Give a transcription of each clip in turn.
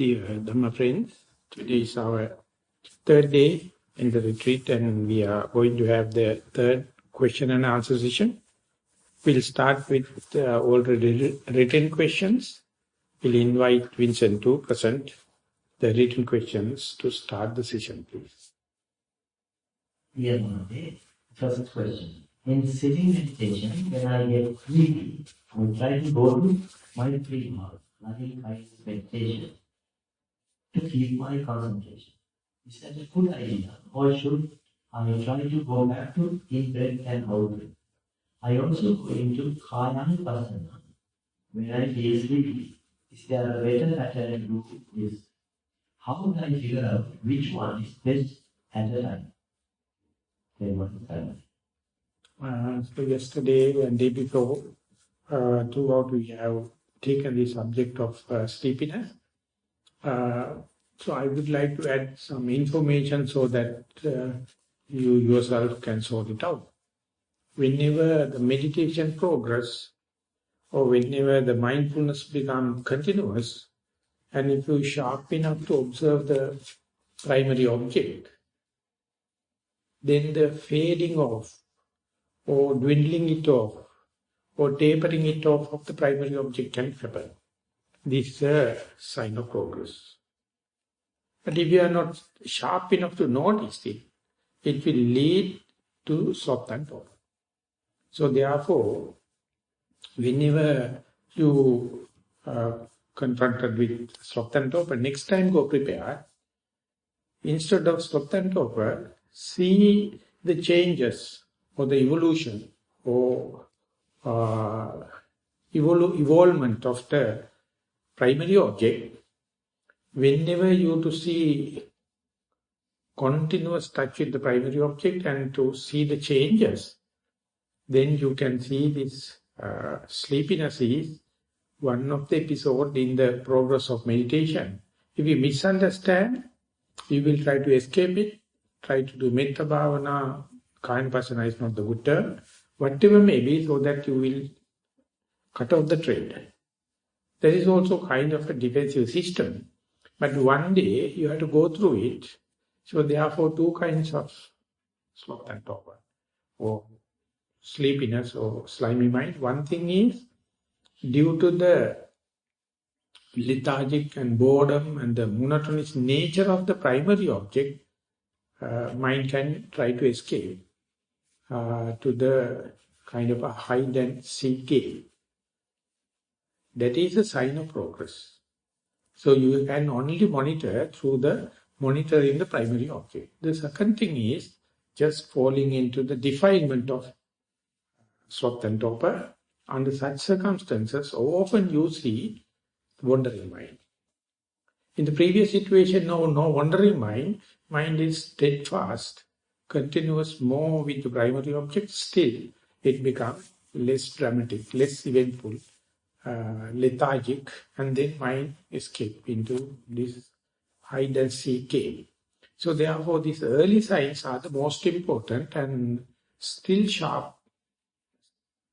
Dear Dhamma friends, today is our third day in the retreat and we are going to have the third question and answer session. We'll start with already written questions. We'll invite Vincent to present the written questions to start the session, please. Dear Maha, first question. In sitting meditation, when I get sleepy, I try to go to mindful mode, loving kindness meditation, to keep my concentration. Is that a good idea, or should I try to go back to in-breath and out-breath? I also go into Kaya-Pasana when I feel sleepy. Is there a better pattern to do this? How would I figure out which one is best at a time? So yesterday and day before, throughout we have taken the subject of sleepiness. So I would like to add some information so that you yourself can sort it out. Whenever the meditation progress or whenever the mindfulness becomes continuous, and if you sharp enough to observe the primary object, then the fading off or dwindling it off or tapering it off of the primary object can happen. This is a sign of progress. But if you are not sharp enough to notice it, it will lead to sloth and torpor. So therefore, whenever you are confronted with sloth and torpor, next time go prepared. Instead of sloth and torpor, see the changes or the evolution or evolvement of the primary object. Whenever you to see continuous touch with the primary object and to see the changes, then you can see this sleepiness is one of the episodes in the progress of meditation. If you misunderstand, you will try to escape it, try to do metta bhavana, Kaya-Pasana is not the good term, whatever may be, so that you will cut off the trade. There is also kind of a defensive system, but one day you have to go through it. So therefore two kinds of sloth and torpor, or sleepiness or slimy mind. One thing is due to the lethargic and boredom and the monotonous nature of the primary object, mind can try to escape to the kind of a hide and seek game. That is a sign of progress. So you can only monitor through the monitoring the primary object. The second thing is just falling into the defilement of sloth and torpor. Under such circumstances, often you see wandering mind. In the previous situation, no wandering mind. Mind is steadfast, continuous, more with the primary object. Still, it becomes less dramatic, less eventful, lethargic, and then mind escape into this hide and seek game. So therefore, these early signs are the most important and still sharp,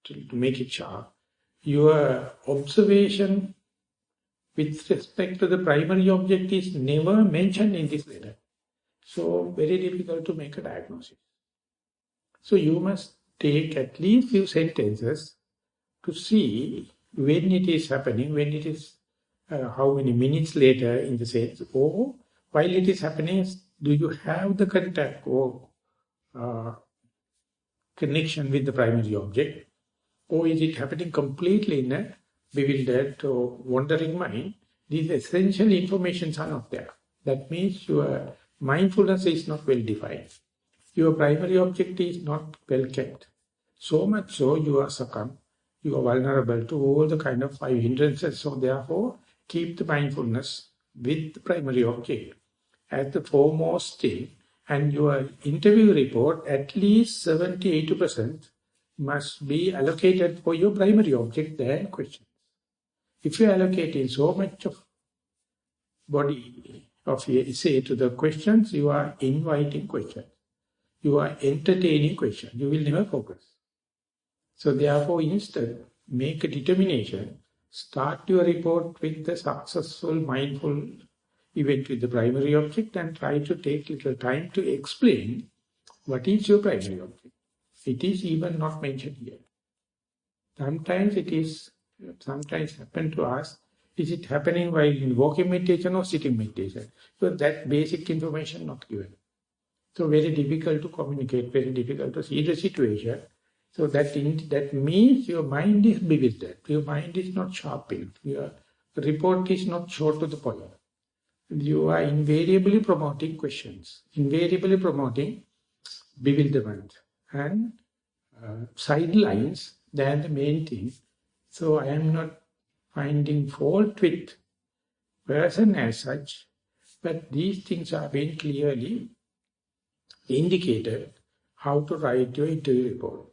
to make it sharp. Your observation with respect to the primary object is never mentioned in this letter. So very difficult to make a diagnosis. So you must take at least few sentences to see when it is happening, when it is, how many minutes later in the sense, or while it is happening, do you have the contact or connection with the primary object, or is it happening completely in a bewildered or wandering mind? These essential informations are not there. That means your mindfulness is not well defined. Your primary object is not well kept. So much so you are succumb. You are vulnerable to all the kind of five hindrances. So therefore, keep the mindfulness with the primary object as the foremost thing. And your interview report, at least 70-80% must be allocated for your primary object than questions. If you are allocating so much of body of your essay to the questions, you are inviting questions. You are entertaining questions. You will never progress. So therefore, instead, make a determination. Start your report with the successful, mindful event with the primary object and try to take little time to explain what is your primary object. It is even not mentioned here. Sometimes happen to us, is it happening while in walking meditation or sitting meditation? So that basic information not given. So very difficult to communicate, very difficult to see the situation. So that means your mind is bewildered. Your mind is not sharpened. Your report is not short to the point. You are invariably promoting questions, invariably promoting bewilderment and sidelines than the main thing. So I am not finding fault with person as such, but these things are very clearly indicated how to write your interview report.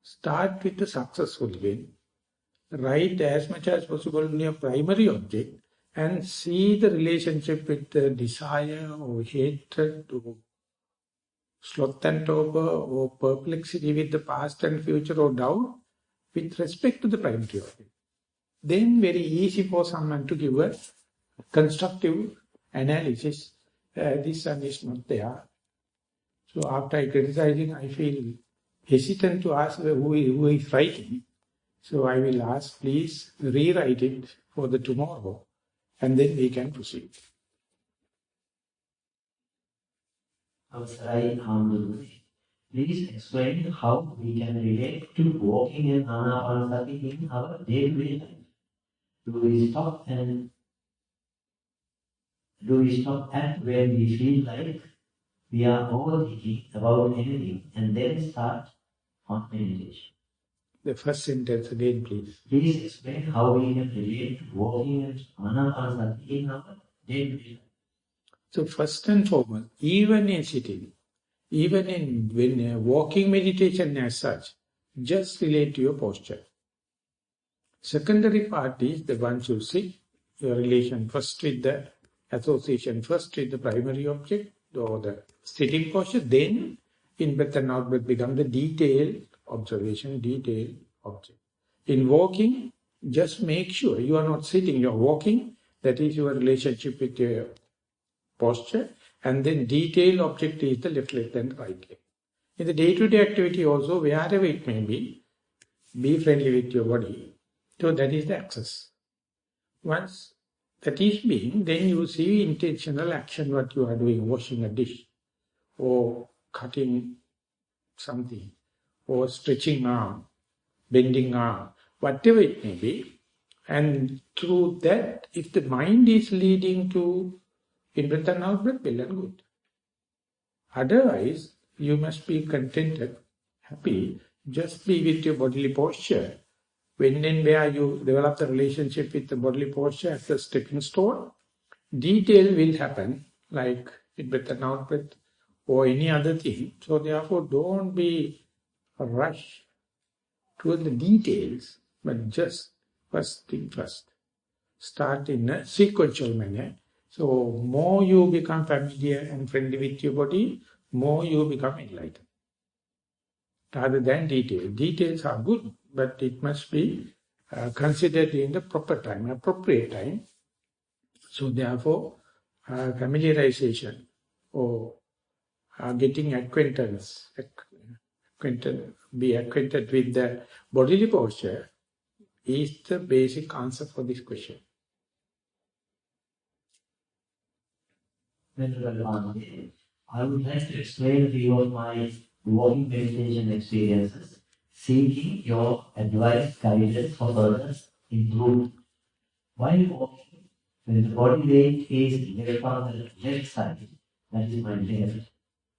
Start with the successful win. Write as much as possible in your primary object and see the relationship with the desire or hatred or sloth and torpor or perplexity with the past and future or doubt with respect to the primary object. Then very easy for someone to give a constructive analysis. This one is not there. So after criticizing, I feel hesitant to ask who is writing. So I will ask, please rewrite it for the tomorrow, and then we can proceed. Please explain how we can relate to walking and anapanasati in our day-to-day life. Do we stop at where we feel like we are overthinking about anything and then start on meditation? The first sentence again, please. Please explain how we can relate to walking and anapanasati in our day-to-day life. So first and foremost, even in sitting, even in when walking meditation as such, just relate to your posture. Secondary part is the one you sit, your relation first with the association, first with the primary object or the sitting posture, then in breath and out breath become the detailed observation, detailed object. In walking, just make sure you are not sitting, you are walking. That is your relationship with your posture. And then detailed object is the left leg and right leg. In the day-to-day activity also, wherever it may be friendly with your body. So that is the access. Once that is being, then you see intentional action, what you are doing, washing a dish, or cutting something, or stretching arm, bending arm, whatever it may be. And through that, if the mind is leading to in-breath and out-breath, well and good. Otherwise, you must be contented, happy, just be with your bodily posture. When and where you develop the relationship with the bodily posture as a stepping stone, detail will happen, like in-breath and out-breath, or any other thing. So therefore, don't be rushed toward the details, but just first thing first. Start in a sequential manner. So more you become familiar and friendly with your body, more you become enlightened. Rather than detail. Details are good, but it must be considered in the proper time, appropriate time. So therefore, familiarization or getting be acquainted with the bodily posture is the basic answer for this question. I would like to explain to you my walking meditation experiences, seeking your advice, guidance for further improvement. While walking, when the body weight is left on the left side, that is my left,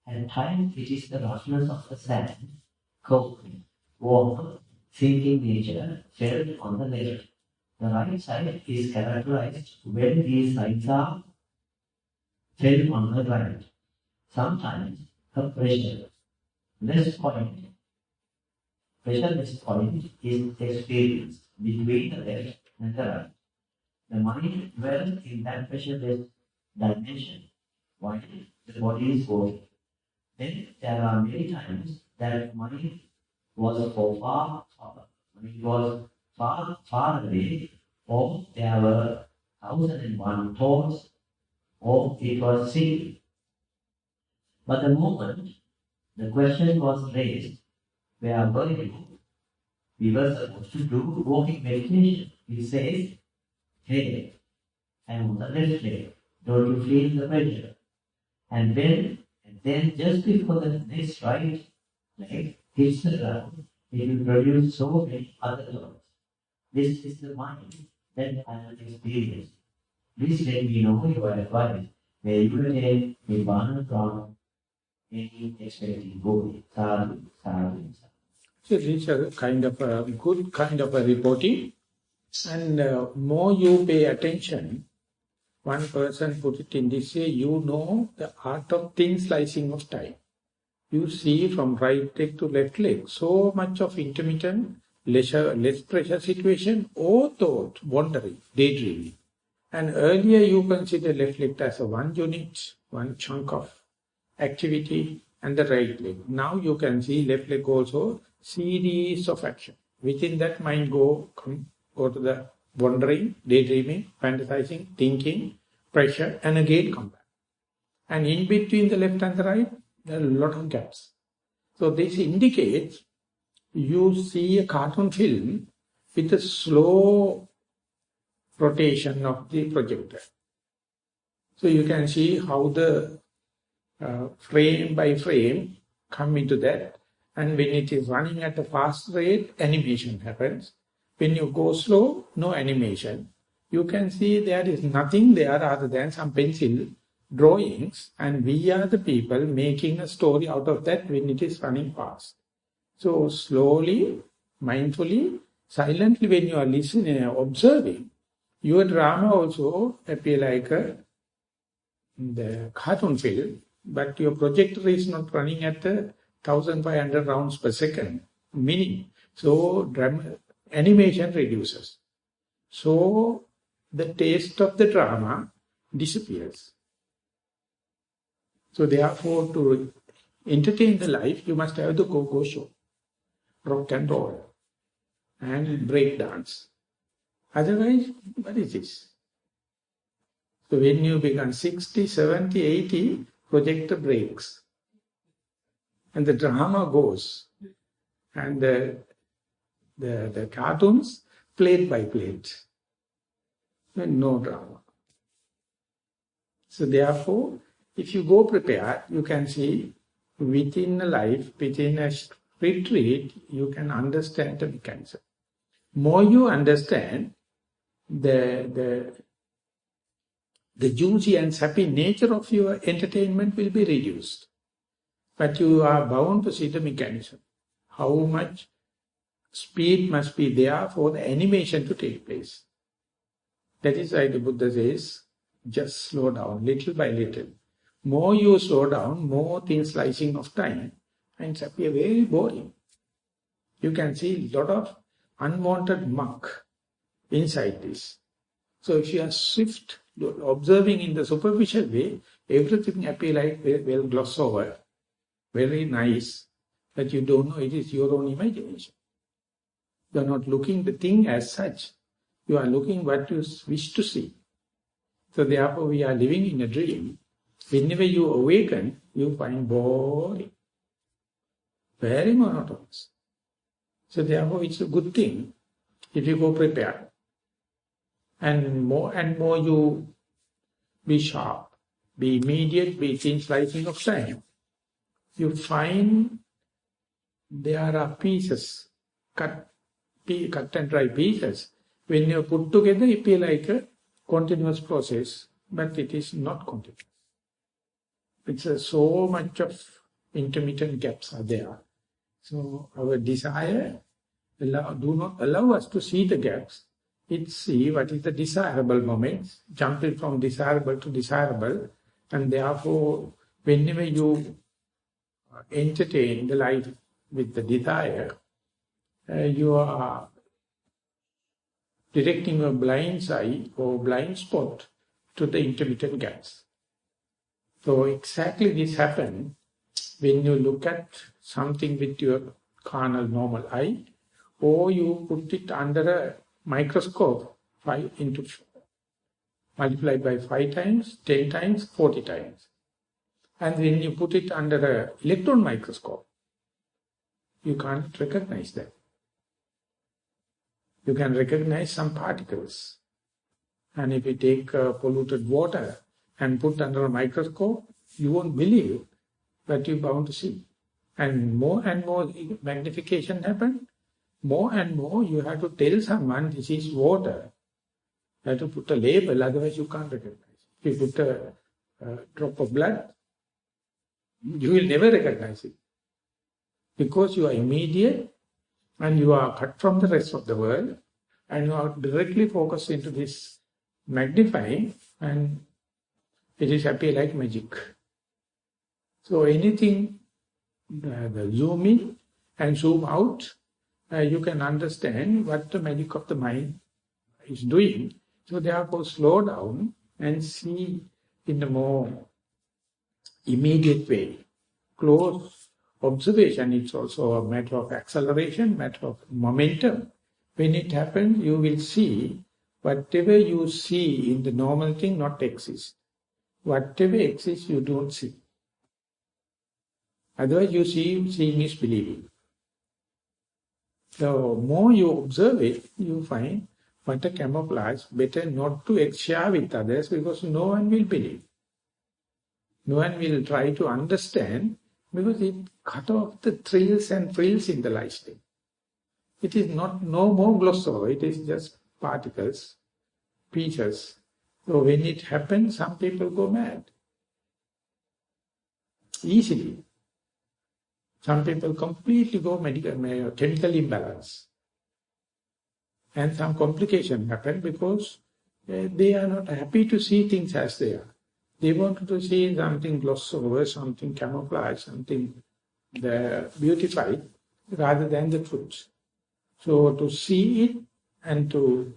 at times it is the roughness of the sand, cold, warm, sinking nature felt on the left. The right side is characterized when these sides are felt on the right. Sometimes a pressureless point is experienced between the left and the right. The mind dwells in that pressureless dimension while the body is walking. Then there are many times that mind was far away, or there were 1001 thoughts, or it was silly. But the moment the question was raised, where were you? We were supposed to do walking meditation. He says, hey, I'm on the left leg. Don't you feel the pressure? And then just before the next right leg hits the ground, it will produce so many other thoughts. This is the mind that I have experienced. Please let me know your advice, where you attain Nibbana from any expecting body. Sadhu, sadhu, sadhu. So this is a kind of a good kind of a reporting. And more you pay attention, one person put it in this way, you know the art of thin slicing of time. You see from right leg to left leg, so much of intermittent, less pressure situation, or thought, wandering, daydreaming. And earlier you consider left leg as a one unit, one chunk of activity, and the right leg. Now you can see left leg also series of action. Within that mind go to the wandering, daydreaming, fantasizing, thinking, pressure, and again come back. And in between the left and the right, there are a lot of gaps. So this indicates you see a cartoon film with a slow rotation of the projector. So you can see how the frame by frame come into that. And when it is running at a fast rate, animation happens. When you go slow, no animation. You can see there is nothing there other than some pencil drawings, and we are the people making a story out of that when it is running fast. So slowly, mindfully, silently when you are listening and observing, your drama also appear like the cartoon film, but your projector is not running at 1,500 rounds per second, minute. So animation reduces. So the taste of the drama disappears. So therefore, to entertain the life, you must have the go-go show, rock and roll, and break dance. Otherwise, what is this? So when you become 60, 70, 80, projector breaks. And the drama goes. And the cartoons, plate by plate. And no drama. So therefore, if you go prepared, you can see within a life, within a retreat, you can understand the mechanism. More you understand, the juicy and happy nature of your entertainment will be reduced. But you are bound to see the mechanism. How much speed must be there for the animation to take place. That is why the Buddha says, just slow down, little by little. More you slow down, more thin slicing of time, and it's appear very boring. You can see a lot of unwanted muck inside this. So if you are swift, observing in the superficial way, everything appear like well gloss over, very nice, but you don't know it is your own imagination. You are not looking the thing as such. You are looking what you wish to see. So therefore we are living in a dream. Whenever you awaken, you find boring, very monotonous. So therefore it's a good thing if you go prepared. And more you be sharp, be immediate, be thin slicing of time. You find there are pieces, cut and dry pieces. When you put together, it be like a continuous process, but it is not continuous. It's so much of intermittent gaps are there. So our desire do not allow us to see the gaps. It's see what is the desirable moments, jumping from desirable to desirable, and therefore whenever you entertain the life with the desire, you are directing your blind eye or blind spot to the intermittent gaps. So exactly this happens when you look at something with your carnal normal eye, or you put it under a microscope into multiplied by 5 times, 10 times, 40 times. And when you put it under an electron microscope, you can't recognize that. You can recognize some particles. And if you take polluted water and put under a microscope, you won't believe what you're bound to see. And more magnification happen, more and more you have to tell someone this is water. You have to put a label, otherwise you can't recognize. If you put a drop of blood, you will never recognize it. Because you are immediate and you are cut from the rest of the world and you are directly focused into this magnifying, and it is appear like magic. So anything, the zoom in and zoom out, you can understand what the magic of the mind is doing. So therefore slow down and see in a more immediate way. Close observation, it's also a matter of acceleration, matter of momentum. When it happens, you will see whatever you see in the normal thing not exist. Whatever exists, you don't see. Otherwise, you see, seeing is believing. The more you observe it, you find what a camouflage, better not to share with others because no one will believe. No one will try to understand because it cut off the thrills and frills in the lifestyle. It is no more gloss over, it is just particles, pieces. So when it happens, some people go mad. Easily. Some people completely go chemical imbalance. And some complication happen because they are not happy to see things as they are. They want to see something gloss over, something camouflage, something beautified rather than the truth. So to see it and to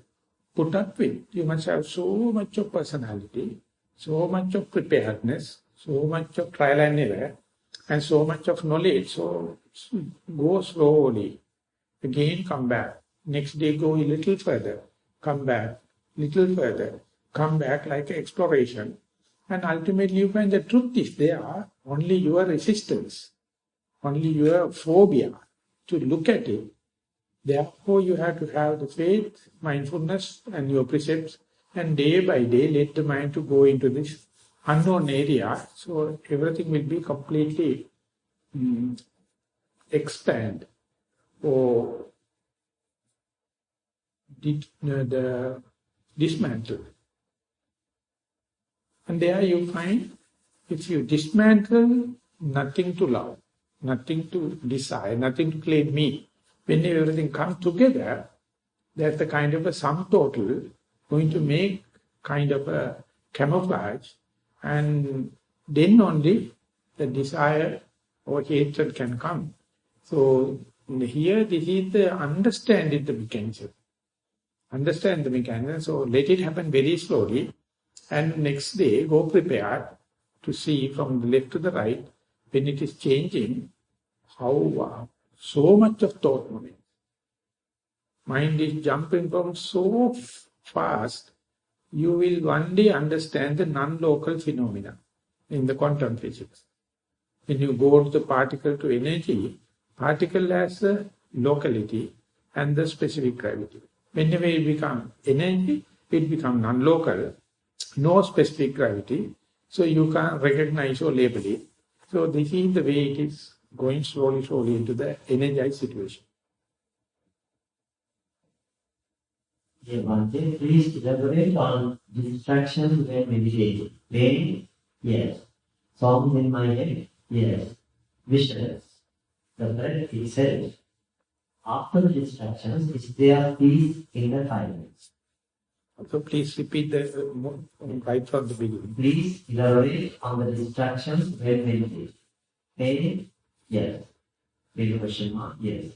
put up with, you must have so much of personality, so much of preparedness, so much of trial and error, and so much of knowledge. So go slowly, again come back. Next day go a little further, come back, little further, come back like exploration. And ultimately you find the truth is there, only your resistance, only your phobia to look at it. Therefore you have to have the faith, mindfulness and your precepts, and day by day let the mind to go into this unknown area, so everything will be completely expand or dismantle. And there you find, if you dismantle, nothing to love, nothing to desire, nothing to claim me. When everything comes together, that's the kind of a sum total going to make kind of a camouflage, and then only the desire or hatred can come. So here this is the understanding the mechanism. Understand the mechanism, so let it happen very slowly. And next day, go prepared to see from the left to the right, when it is changing, how so much of thought moving. Mind is jumping from so fast, you will one day understand the non-local phenomena in the quantum physics. When you go to the particle to energy, particle has the locality and the specific gravity. Whenever it becomes energy, it becomes non-local, no specific gravity, so you can't recognize or label it. So this is the way it is going slowly into the energized situation. Yeah, Bhante, please elaborate on distractions when meditating. Pain? Yes. Songs in my head? Yes. Visions? The breath itself. After the distractions, is there peace in the silence? So please repeat the right from the beginning. Please elaborate on the distractions when meditating. Pain? Yes. Big question mark? Yes.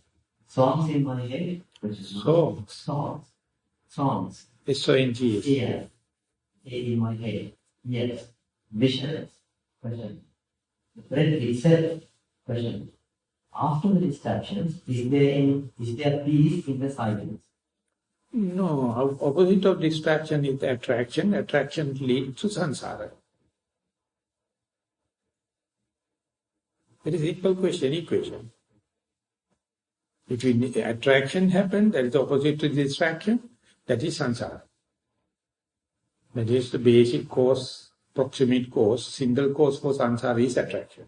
Songs in my head? Songs. S-O-N-G-S. Yes. In my head? Yes. Visions? Question. The breath itself? Question. After the distractions, is there peace in the silence? No, opposite of distraction is attraction. Attraction leads to samsara. It is equal question, equation. If attraction happens, that is opposite to distraction, that is samsara. That is the basic cause, proximate cause, single cause for samsara is attraction.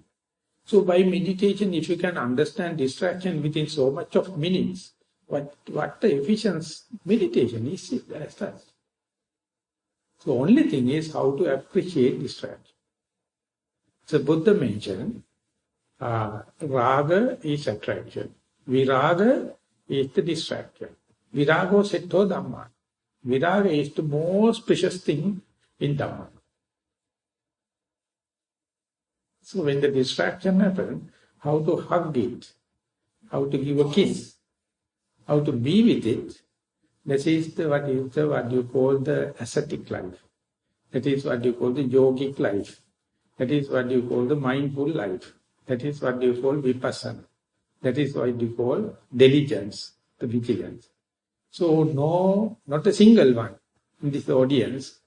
So by meditation, if you can understand distraction within so much of minutes, what the efficient meditation is as such. So only thing is how to appreciate distraction. So Buddha mentioned, raga is attraction. Viraga is the distraction. Virago setto dhamma. Viraga is the most precious thing in Dhamma. So when the distraction happens, how to hug it, how to give a kiss, how to be with it, that is what you call the ascetic life. That is what you call the yogic life. That is what you call the mindful life. That is what you call vipassana. That is what you call diligence, the vigilance. So no, not a single one in this audience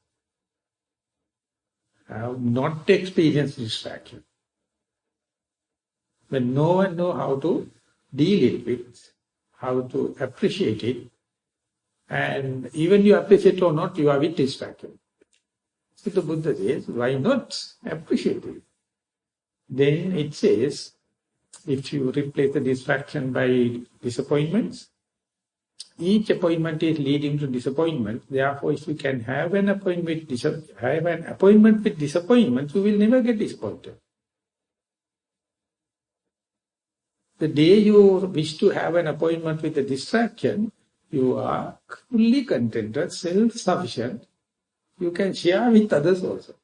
have not experienced distraction. But no one knows how to deal it with, how to appreciate it. And even you appreciate or not, you are with distraction. So the Buddha says, why not appreciate it? Then it says, if you replace the distraction by disappointments, each appointment is leading to disappointment. Therefore, if you can have an appointment with disappointment, you will never get disappointed. The day you wish to have an appointment with a distraction, you are fully contented, self-sufficient. You can share with others also.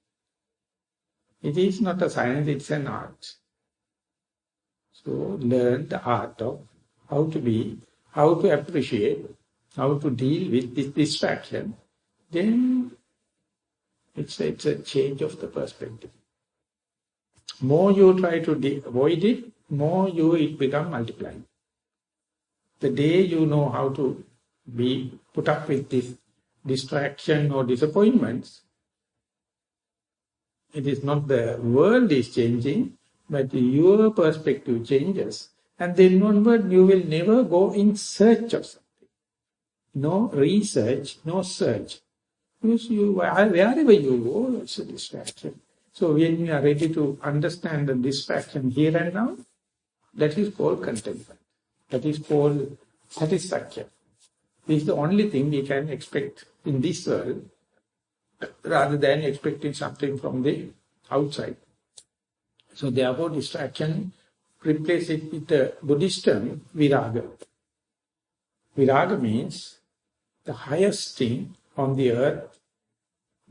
It is not a science, it's an art. So learn the art of how to be, how to appreciate, how to deal with this distraction. Then it's a change of the perspective. More you try to avoid it, more it becomes multiplying. The day you know how to put up with this distraction or disappointments, it is not the world is changing, but your perspective changes. And then onward, you will never go in search of something. No research, no search. Because wherever you go, it's a distraction. So when you are ready to understand the distraction here and now, that is called contentment. That is called satisfaction. This is the only thing we can expect in this world, rather than expecting something from the outside. So therefore distraction, replace it with the Buddhist term, viraga. Viraga means the highest thing on the earth,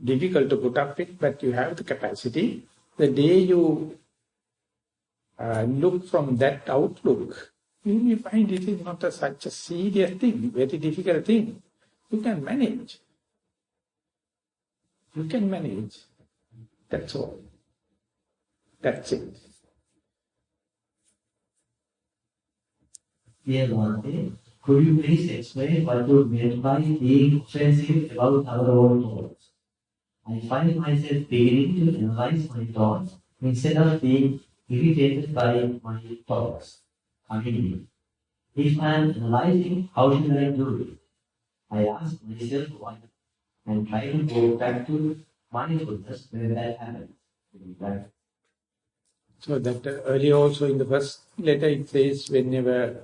difficult to put up with, but you have the capacity. The day you look from that outlook, you will find it is not such a serious thing, very difficult thing. You can manage. You can manage. That's all. That's it. Dear Lord, could you please explain what you meant by being offensive about our own thoughts? I find myself beginning to analyze my thoughts instead of being irritated by my thoughts. If I am analyzing, how should I do it? I ask myself why and try to go back to mindfulness when that happens. So that earlier also in the first letter it says whenever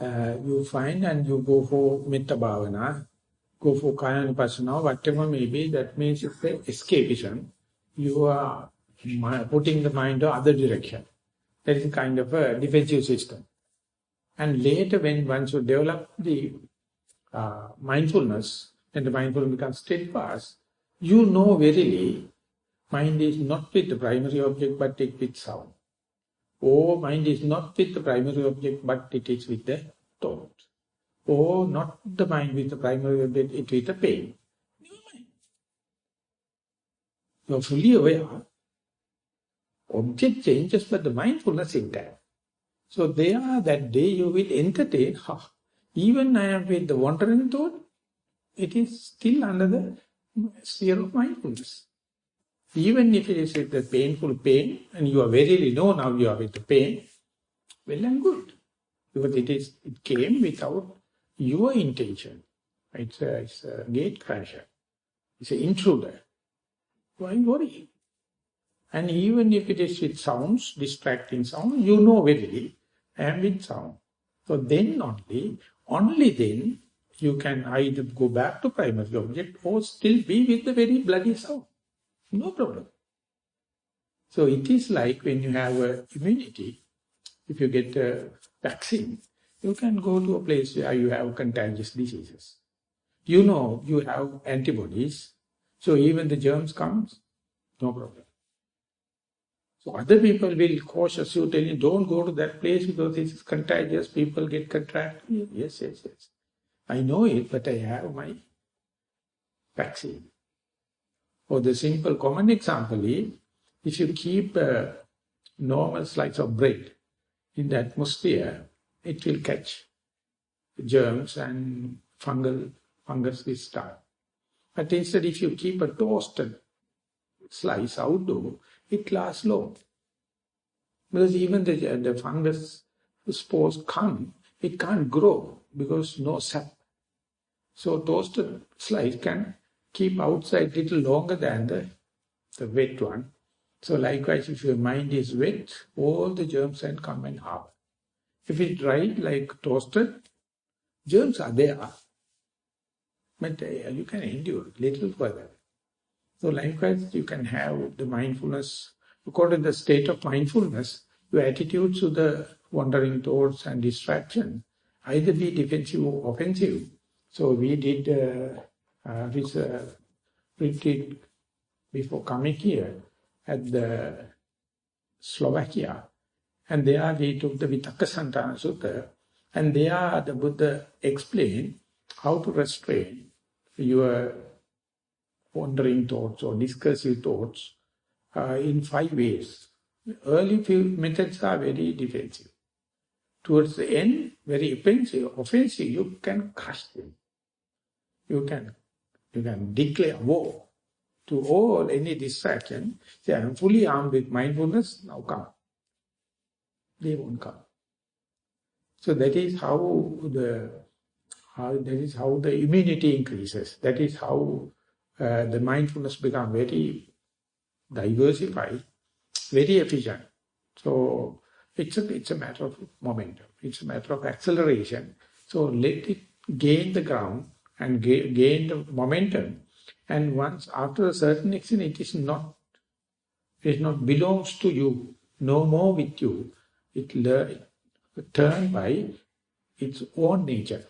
you find and you go for metta bhavana, go for kaya-anupassana, whatever may be, that means it's escapism. You are putting the mind to other direction. That is kind of a defensive system. And later when once you develop the mindfulness, and the mindfulness becomes steadfast, you know verily, mind is not with the primary object but it with sound. Or mind is not with the primary object but it is with the thought. Or not the mind with the primary object, it with the pain. You are fully aware. Object changes but the mindfulness is there. So there that day you will entertain, Even I am with the wandering thought, it is still under the sphere of mindfulness. Even if it is with the painful pain, and you are very know now you are with the pain, well and good. Because it came without your intention. It's a gate crasher. It's an intruder. Why worry? And even if it is with sounds, distracting sound, you know very, I am with sound. So then only then, you can either go back to primary object or still be with the very bloody sound. No problem. So it is like when you have immunity, if you get a vaccine, you can go to a place where you have contagious diseases. You know you have antibodies, so even the germs comes, no problem. So other people will cautious you, tell you, don't go to that place because it is contagious, people get contracted. Yes. I know it, but I have my vaccine. Or the simple common example is, if you keep a normal slice of bread in the atmosphere, it will catch germs and fungus will start. But instead, if you keep a toasted slice outdoor, it lasts long. Because even the fungus spores come, it can't grow because no sap. So toasted slice can keep outside little longer than the wet one. So likewise, if your mind is wet, all the germs can come and harbor. If it's dry, like toasted, germs are there, but you can endure little further. So likewise, you can have the mindfulness, according to the state of mindfulness, your attitudes to the wandering thoughts and distraction, either be defensive or offensive. So we did this retreat before coming here at the Slovakia, and there we took the Vitakka Sutta, and there the Buddha explained how to restrain your wandering thoughts or discursive thoughts in 5 ways. Early few methods are very defensive. Towards the end, very offensive, you can crush them. You can declare war to all any distraction. Say, I am fully armed with mindfulness, now come. They won't come. So that is how the immunity increases. That is how the mindfulness becomes very diversified, very efficient. So it's a matter of momentum. It's a matter of acceleration. So let it gain the ground and gain the momentum. And once after a certain extent, it not belongs to you, no more with you. It turn by its own nature.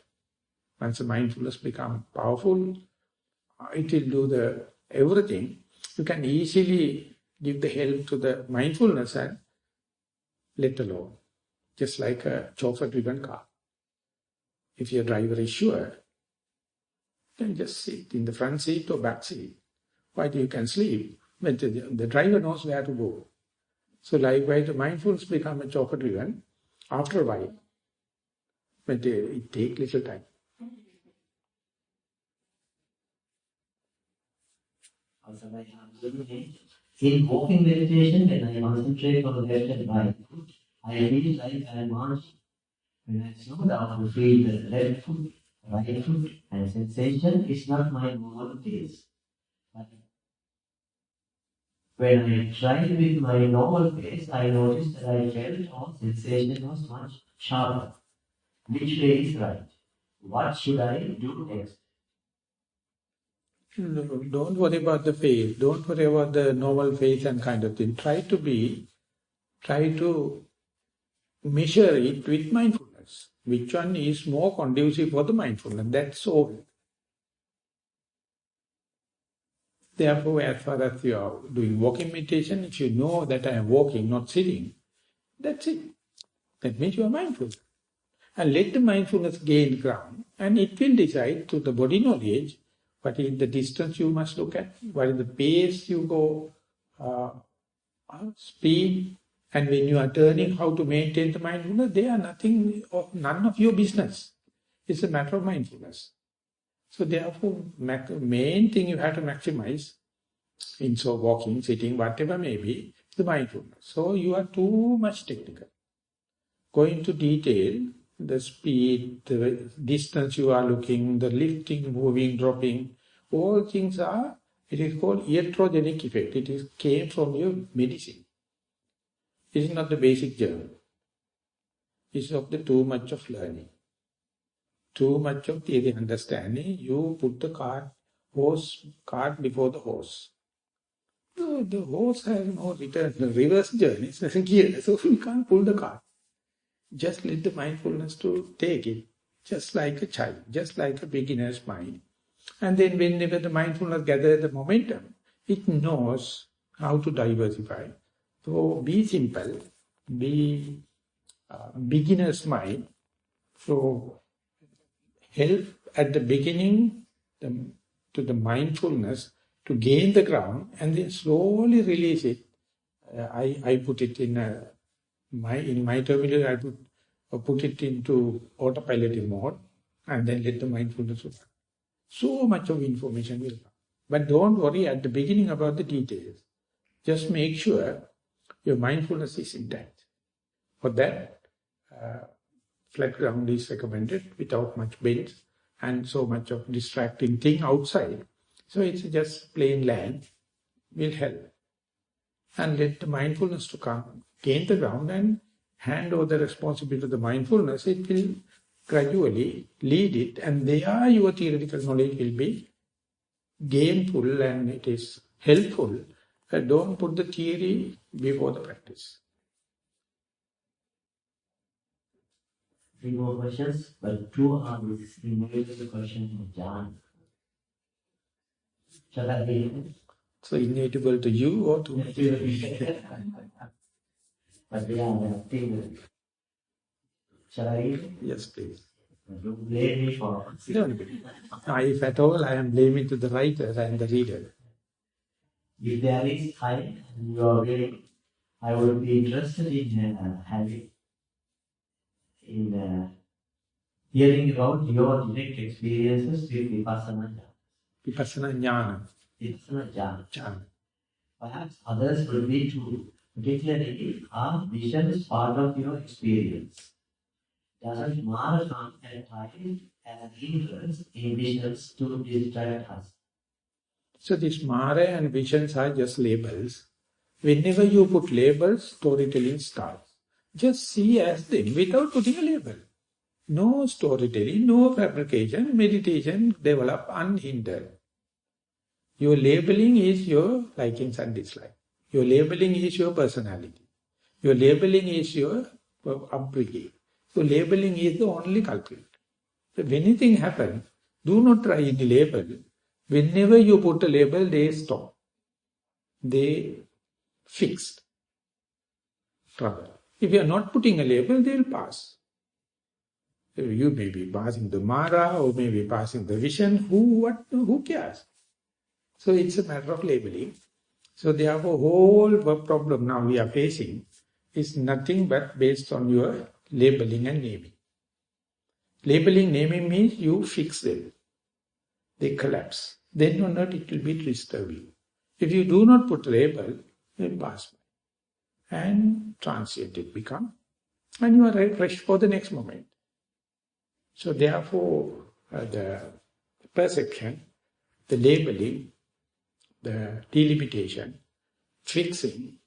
Once the mindfulness becomes powerful, it will do everything. You can easily give the help to the mindfulness and let alone. Just like a chauffeur-driven car. If your driver is sure, then just sit in the front seat or back seat. Why do you can sleep? But the driver knows where to go. So likewise, the mindfulness becomes a chauffeur-driven after a while. But it takes little time. In walking meditation, when I concentrate on left and right foot, I feel like I am marching. When I slow down to feel the left foot, right foot, and sensation is not my normal pace. But when I tried with my normal pace, I noticed that I felt all sensation was much sharper. Which way is right? What should I do next? No, don't worry about the face. Don't worry about the normal face and kind of thing. Try to measure it with mindfulness. Which one is more conducive for the mindfulness? That's all. Therefore, as far as you are doing walking meditation, if you know that I am walking, not sitting, that's it. That means you are mindful. And let the mindfulness gain ground, and it will decide through the body knowledge what is the distance you must look at, what is the pace you go, speed, and when you are turning, how to maintain the mindfulness. They are none of your business. It's a matter of mindfulness. So therefore, main thing you have to maximize in so walking, sitting, whatever may be, the mindfulness. So you are too much technical. Go into detail, the speed, the distance you are looking, the lifting, moving, dropping, all things are, it is called iatrogenic effect. It is came from your medicine. It is not the basic journal. It is of the too much of learning. Too much of theory understanding, you put the cart before the horse. No, the horse has no return, reverse journey, it's nothing here, so you can't pull the cart. Just let the mindfulness to take it, just like a child, just like a beginner's mind. And then whenever the mindfulness gathers the momentum, it knows how to diversify. So be simple, be beginner's mind. So help at the beginning to the mindfulness to gain the ground and then slowly release it. I put it in my terminal, I put it into autopilot mode and then let the mindfulness work. So much of information will come. But don't worry at the beginning about the details. Just make sure your mindfulness is intact. For that, flat ground is recommended without much bends and so much of distracting thing outside. So it's just plain land will help. And let the mindfulness to come, gain the ground and hand over the responsibility to the mindfulness. It will gradually lead it, and there your theoretical knowledge will be gainful and it is helpful. But don't put the theory before the practice. 3 more questions, but 2 are related to the question of John. Shall I read? So inevitable to you or to me? But they are nothing. Shall I read? Yes, please. Don't blame me for it. Don't be. If at all, I am blaming to the writer and the reader. If there is time, you are willing, I would be interested in hearing about your direct experiences with Vipassana. Vipassana jnana. Vipassana Jnana. Perhaps others will be too. Particularly, are visions part of your experience? Doesn't Maha come at times as hindrance in visions to distract us? So these Mara and visions are just labels. Whenever you put labels, storytelling starts. Just see as them without putting a label. No storytelling, no fabrication, meditation develop unhindered. Your labeling is your likings and dislikes. Your labeling is your personality. Your labeling is your upbringing. So labeling is the only culprit. If anything happens, do not try any label. Whenever you put a label, they stop. They fixed. Trouble. If you are not putting a label, they will pass. You may be passing the Mara or may be passing the vision. Who cares? So it's a matter of labeling. So therefore, whole problem now we are facing is nothing but based on your labeling and naming. Labeling, naming means you fix them. They collapse. Then or not it will be disturbing. If you do not put label, it will pass by. And transient it become. And you are fresh for the next moment. So therefore, the perception, the labeling, the delimitation, fixing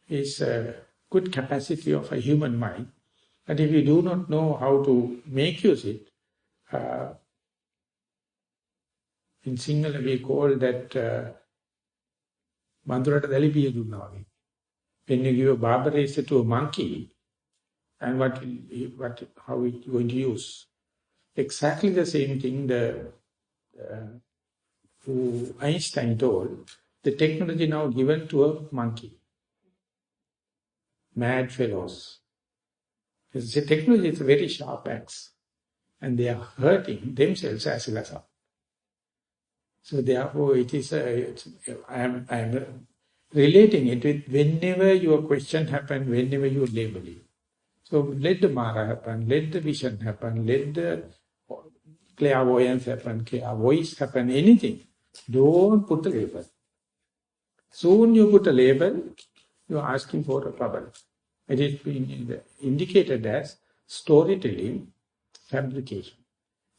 is a good capacity of a human mind. But if you do not know how to make use it, in Sinhala we call that Mandurata Dalipiya Dunnavi. When you give a barber razor to a monkey, and how it's going to use? Exactly the same thing who Einstein told, the technology now given to a monkey. Mad fellows. The technology is a very sharp axe. And they are hurting themselves as well as us. So therefore it is, I am relating it with whenever your question happens, whenever you label it. So let the Mara happen, let the vision happen, let the clairvoyance happen, voice happen, anything. Don't put a label. Soon you put a label, you are asking for a trouble. It is being indicated as storytelling, fabrication.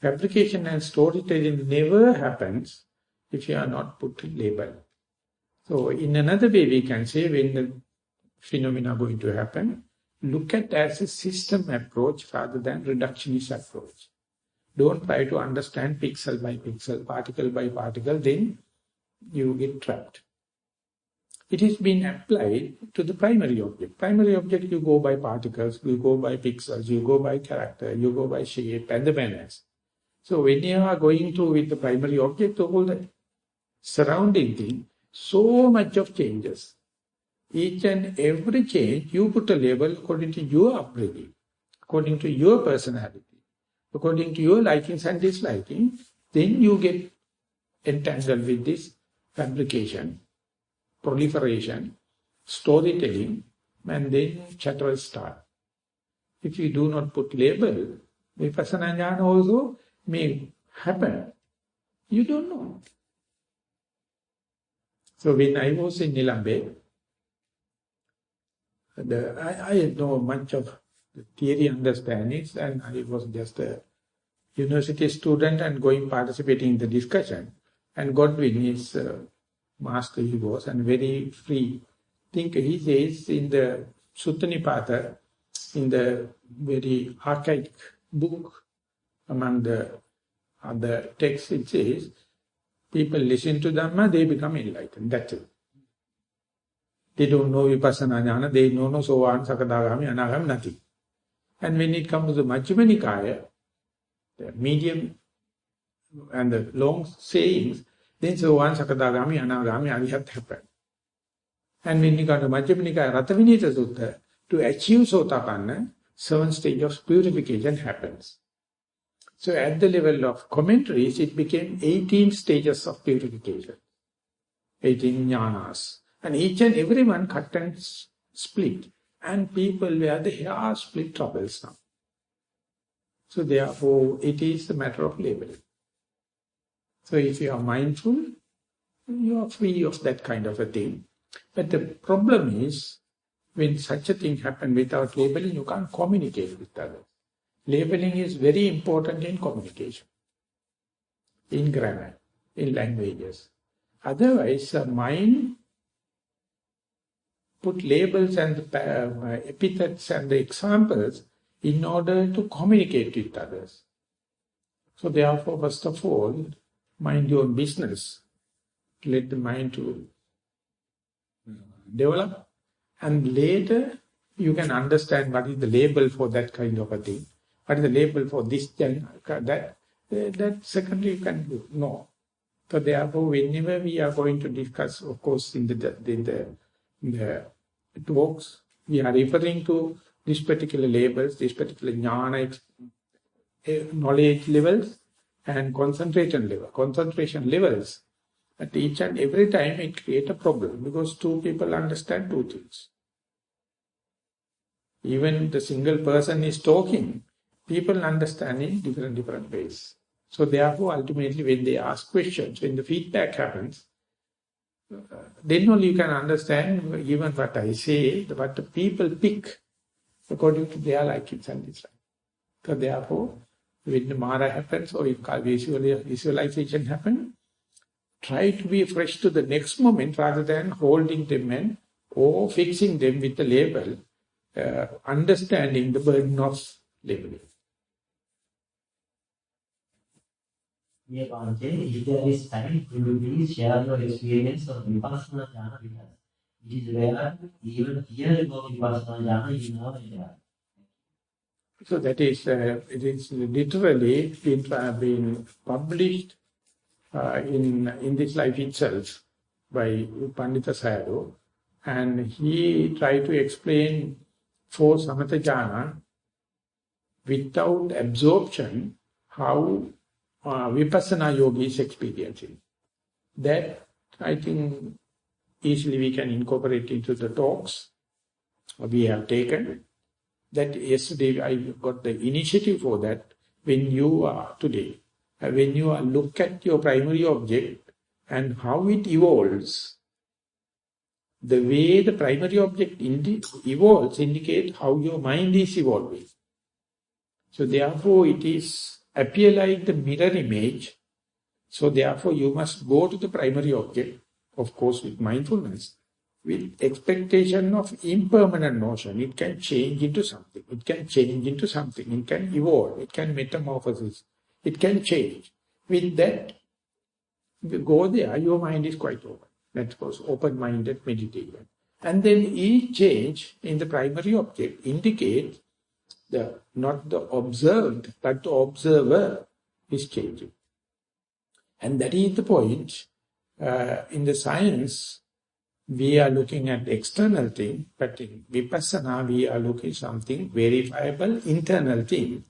Fabrication and storytelling never happens if you are not put a label. So in another way we can say when the phenomena are going to happen, look at as a system approach rather than reductionist approach. Don't try to understand pixel by pixel, particle by particle, then you get trapped. It is being applied to the primary object. Primary object, you go by particles, you go by pixels, you go by character, you go by shape and the balance. So when you are going to with the primary object, all the surrounding thing, so much of changes. Each and every change, you put a label according to your upbringing, according to your personality, according to your likings and disliking, then you get entangled with this fabrication, proliferation, storytelling, and then chatter will start. If you do not put label, vipassana jnana also may happen. You don't know. So when I was in Nilambe, I know much of the theory understandings, and I was just a university student and participating in the discussion. And Godwin is master he was, and very free thinker. He says in the Sutta Nipata, in the very archaic book, among the other texts, it says, people listen to Dhamma, they become enlightened. That's it. They don't know Vipassana Jnana, they don't know Sovan, Sakadagami, Anagami, nothing. And when it comes to the Majjhima Nikaya, the medium and the long sayings, then Sovan, Sakadagami, Anagami, Arihat happen. And when you come to Majjhima Nikaya, Ratavinita Sutta, to achieve Sotapanna, 7 stages of purification happens. So at the level of commentaries, it became 18 stages of purification, 18 jnanas. And each and every one cut and split. And people were the hair split troubles now. So therefore, it is a matter of labeling. So if you are mindful, you are free of that kind of a thing. But the problem is, when such a thing happens without labeling, you can't communicate with others. Labeling is very important in communication, in grammar, in languages. Otherwise, mind put labels and the epithets and the examples in order to communicate with others. So therefore, first of all, mind your business. Let the mind to develop, and later you can understand what is the label for that kind of a thing. What is the label for this, that secondly you can know. So therefore, whenever we are going to discuss, of course, in the talks, we are referring to these particular labels, these particular jnana knowledge levels and concentration levels. At each and every time it creates a problem because two people understand two things. Even the single person is talking, people understand in different ways. So therefore, ultimately, when they ask questions, when the feedback happens, then only you can understand even what I say, what the people pick according to their likings and dislikes. So therefore, when the Maha happens or visualization happens, try to be fresh to the next moment rather than holding them or fixing them with the label, understanding the burden of labeling. Yeah, Bhante, if there is time, will you please share your experience of Vipassana Jnana with us? It is rare, even hear about Vipassana Jnana in our area. So that is, it is literally been published in this life itself by Pandita Thero, and he tried to explain for Samatha Jnana without absorption how Vipassana yogi is experiencing. That, I think, easily we can incorporate into the talks we have taken. That yesterday I got the initiative for that. When you are today when you look at your primary object and how it evolves, the way the primary object evolves indicates how your mind is evolving. So therefore it is appear like the mirror image. So therefore you must go to the primary object, of course with mindfulness, with expectation of impermanent motion. It can change into something. It can change into something. It can evolve. It can metamorphosis. It can change. With that, if you go there, your mind is quite open. That was open-minded meditation. And then each change in the primary object indicates not the observed, but the observer is changing. And that is the point. In the science, we are looking at external thing, but in Vipassana, we are looking something verifiable, internal thing.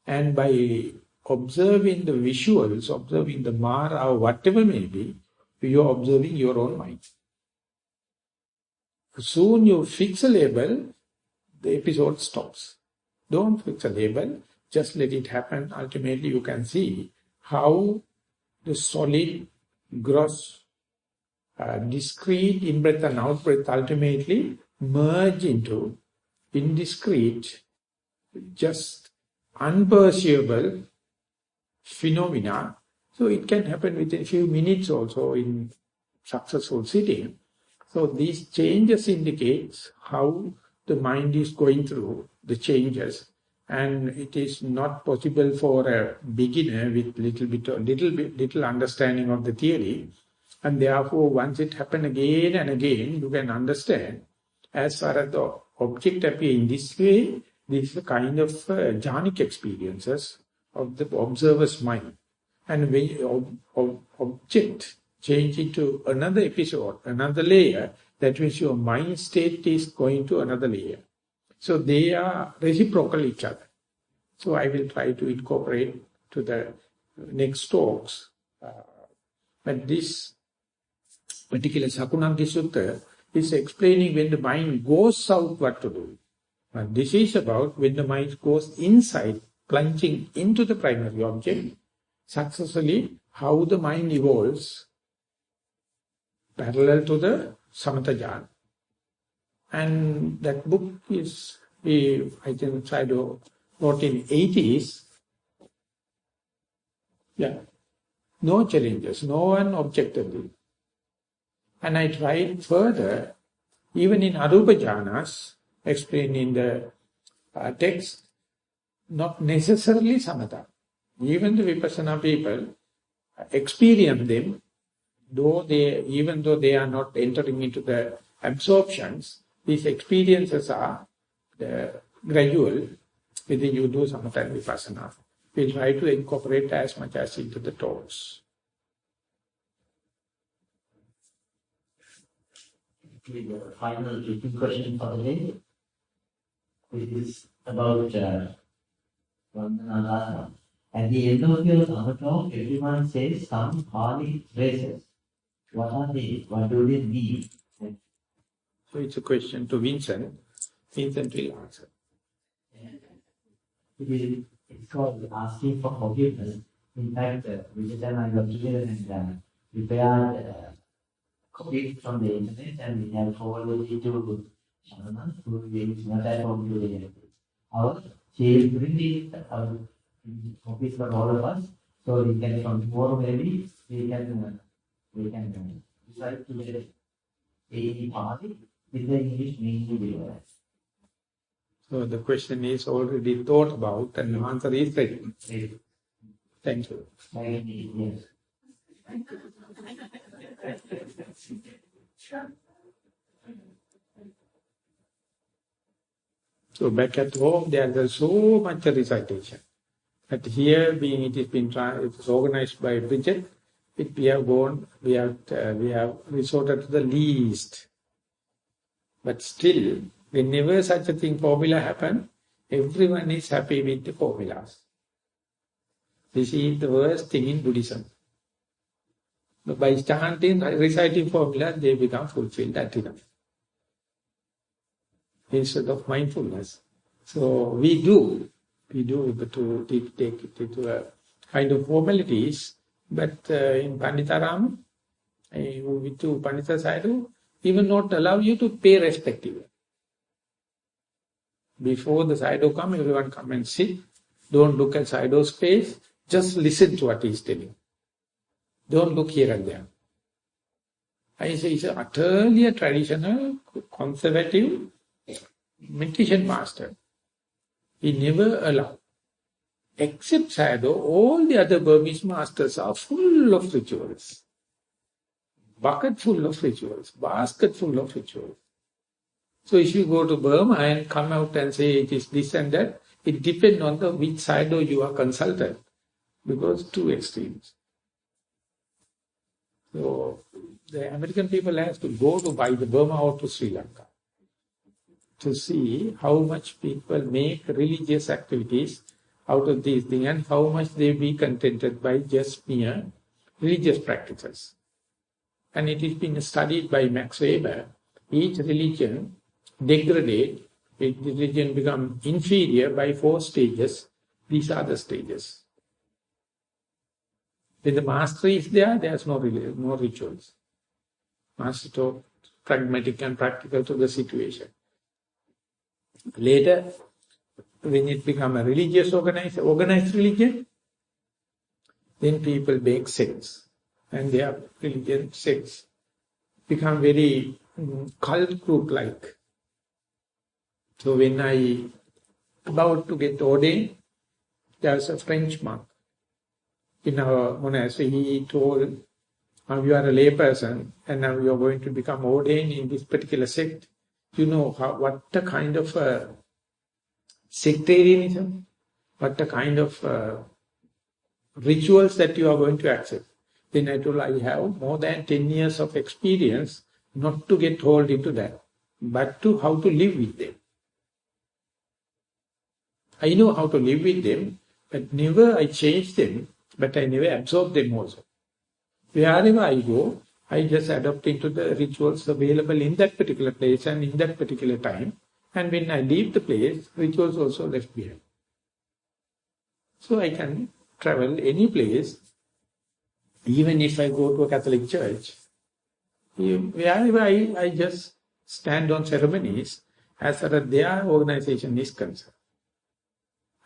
And by observing the visuals, observing the Mara or whatever may be, you are observing your own mind. Soon you fix a label, the episode stops. Don't fix a label, just let it happen. Ultimately you can see how the solid, gross, discrete in-breath and out-breath ultimately merge into indiscrete, just unperceivable phenomena. So it can happen within a few minutes also in successful sitting. So these changes indicate how the mind is going through the changes, and it is not possible for a beginner with little understanding of the theory. And therefore, once it happens again and again, you can understand. As far as the object appears in this way, this is a kind of jhanic experiences of the observer's mind. And when object change into another episode, another layer, that means your mind state is going to another layer. So they are reciprocal each other. So I will try to incorporate to the next talks. But this particular Sakunaggi Sutta is explaining when the mind goes out what to do. And this is about when the mind goes inside, plunging into the primary object, successfully how the mind evolves parallel to the Samatha Jhana. And that book is, I think, wrote in 80s. Yeah, no challenges, no one objected it. And I tried further, even in Arupa Jhanas, explained in the text, not necessarily Samatha. Even the Vipassana people experience them, even though they are not entering into the absorptions, these experiences are gradual, whether you do Samatha and Vipassana. We'll try to incorporate as much as into the talks. The final question for the day. It is about Vanaya. At the end of your Dhamma talk, everyone says some Pali phrases. What are they? What do they mean? So it's a question to Vincent. Vincent will answer. It's called asking for forgiveness. In fact, Vijay and I got together and prepared copies from the internet, and we have forwarded it to Shanana, who is not at home today. She will bring our copies for all of us, so we can from tomorrow maybe we can decide to get a party with the English meaning. So the question is already thought about, and the answer is ready. Thank you. Yes. So back at home, there is so much recitation. But here, it is organized by Bridget. We have resorted to the least. But still, whenever such a thing, formula happen, everyone is happy with the formulas. This is the worst thing in Buddhism. But by chanting, reciting formula, they become fulfilled at enough. Instead of mindfulness. So we do, but to take it to a kind of formalities. But in Panditaram, with to Pandita Sadhu, even not allow you to pay respect even. Before the Sadhu come, everyone come and sit. Don't look at Sadhu's face. Just listen to what he is telling. Don't look here and there. I say it's an utterly traditional, conservative meditation master. He never allowed. Except Sadhu, all the other Burmese masters are full of rituals. Bucket full of rituals, basket full of rituals. So if you go to Burma and come out and say it is this and that, it depends on the which Sadhu you are consulted. Because two extremes. So the American people have to go to buy the Burma or to Sri Lanka to see how much people make religious activities out of these things and how much they be contented by just mere religious practices. And it has been studied by Max Weber. Each religion degrades, each religion becomes inferior by 4 stages. These are the stages. When the mastery is there, there's no rituals. Master taught pragmatic and practical to the situation. Later, when it becomes a religious organized religion, then people make sects. And their religion sects become very cult group-like. So when I about to get ordained, there was a French monk in our monastery. He told, now you are a lay person and now you are going to become ordained in this particular sect. You know what a kind of sectarianism, what a kind of rituals that you are going to accept. Then I told, I have more than 10 years of experience not to get hold into that, but to how to live with them. I know how to live with them, but never I change them, but I never absorb them also. Wherever I go, I just adopt into the rituals available in that particular place and in that particular time. And when I leave the place, rituals also left behind. So I can travel any place, even if I go to a Catholic church. Wherever I just stand on ceremonies as far as their organization is concerned.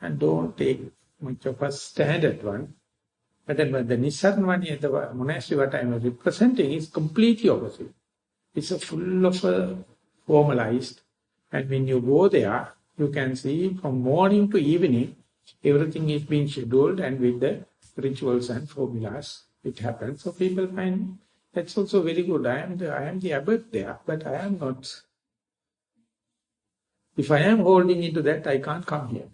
And don't take much of a standard one. But then the Nissarana, the monastery what I am representing, is completely opposite. It's full of formalized. And when you go there, you can see from morning to evening, everything is being scheduled and with the rituals and formulas, it happens. So people find that's also very good. I am the abbot there, but I am not. If I am holding into that, I can't come here.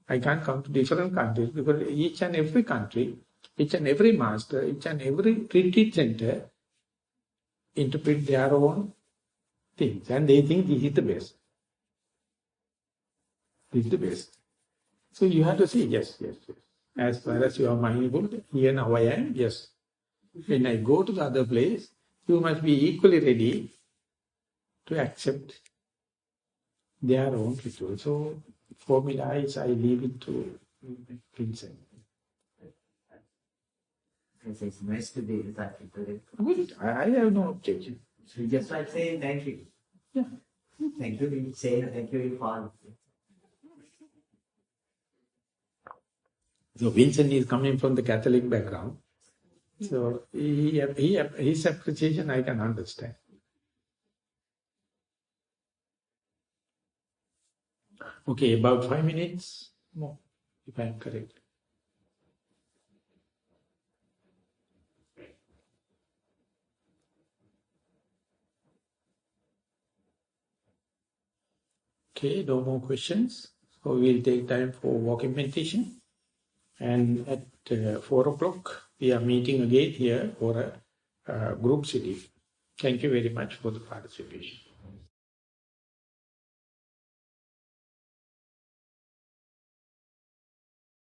I can't come to different countries because each and every country, each and every master, each and every retreat center interpret their own things and they think this is the best. This is the best. So you have to say yes, yes, yes. As far as you are mindful, here now I am, yes. When I go to the other place, you must be equally ready to accept their own ritual. So formula is I leave it to Vincent. It's nice to be with that people. Good. I have no objection. So just like saying thank you. Yeah. Thank you, say thank you, Father. So Vincent is coming from the Catholic background. So his appreciation I can understand. Okay, about 5 minutes more, if I am correct. Okay, no more questions. So we'll take time for walking meditation. And at 4 o'clock, we are meeting again here for a group sitting. Thank you very much for the participation.